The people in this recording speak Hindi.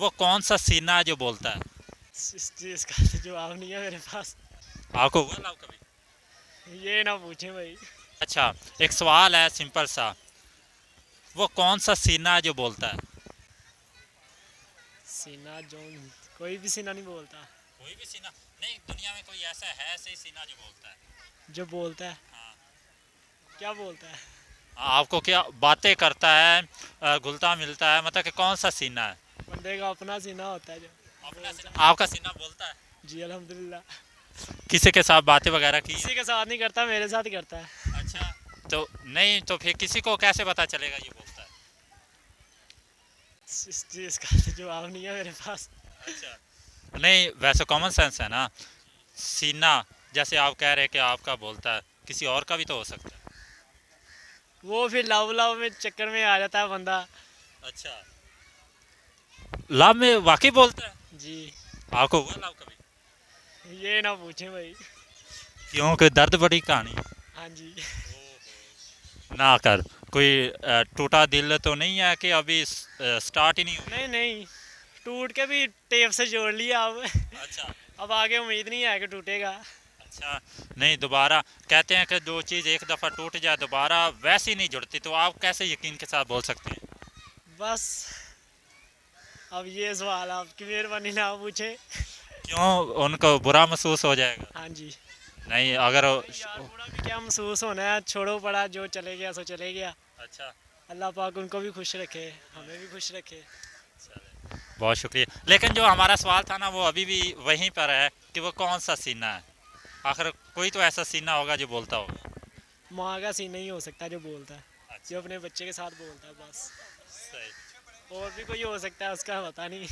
वो कौन सा सीना है जो बोलता है? इस चीज़ का तो जवाब नहीं है मेरे पास। आपको हुआ लव कभी? ये ना पूछें भाई। अच्छा, एक सवाल है सिंपल सा। वो कौन सा सीना है जो बोलता है? सीना जो कोई भी सीना नहीं बोलता। कोई भी सीना नहीं, दुनिया में कोई ऐसा है सही सीना जो बोलता है? जो बोलता है। हाँ। क्या बोलता है? आपको क्या बातें करता है, घुलता मिलता है, मतलब कि कौन सा सीना है? बंदे का अपना सीना होता है जो अपना बोलता सीना, आपका सीना बोलता है? है। जी अल्हम्दुलिल्लाह। किसी के साथ बातें वगैरह की है? किसी के साथ नहीं करता, मेरे साथ ही करता है। अच्छा, तो नहीं तो फिर किसी को कैसे पता चलेगा ये बोलता है? इस चीज़ का तो जवाब नहीं है मेरे पास। अच्छा, नहीं वैसे कॉमन सेंस है ना। सीना, जैसे आप कह रहे हैं कि आपका बोलता है, किसी और का भी तो हो सकता है। वो फिर लव लव में चक्कर में आ जाता है बंदा। अच्छा, लव में वाकई बोलता है? जी। आपको हुआ लव कभी? ये ना पूछें भाई। क्यों, कोई दर्द बड़ी कहानी? हाँ जी। ना कर, कोई टूटा दिल तो नहीं है कि अभी स्टार्ट ही नहीं हुई? नहीं नहीं, टूट के भी टेप से जोड़ लिया अब। अच्छा। अब आगे उम्मीद नहीं है कि टूटेगा। अच्छा, नहीं दोबारा कहते हैं कि जो चीज़ एक दफ़ा टूट जाए दोबारा वैसी नहीं जुड़ती, तो आप कैसे यकीन के साथ बोल सकते हैं? बस अब ये सवाल आपकी मेहरबानी ना पूछे। क्यों, उनको बुरा महसूस हो जाएगा? हाँ जी। नहीं अगर यार बुरा भी क्या महसूस होना है, छोड़ो पड़ा, जो चले गया सो चले गया। अच्छा, अल्लाह पाक उनको भी खुश रखे, हमें भी खुश रखे। चले, बहुत शुक्रिया। लेकिन जो हमारा सवाल था ना वो अभी भी वहीं पर है कि वो कौन सा सीना है। आखिर कोई तो ऐसा सीना होगा जो बोलता होगा। माँ का सीन नहीं हो सकता जो बोलता है, अच्छा, जो अपने बच्चे के साथ बोलता है बस। सही। और भी कोई हो सकता है, उसका पता नहीं।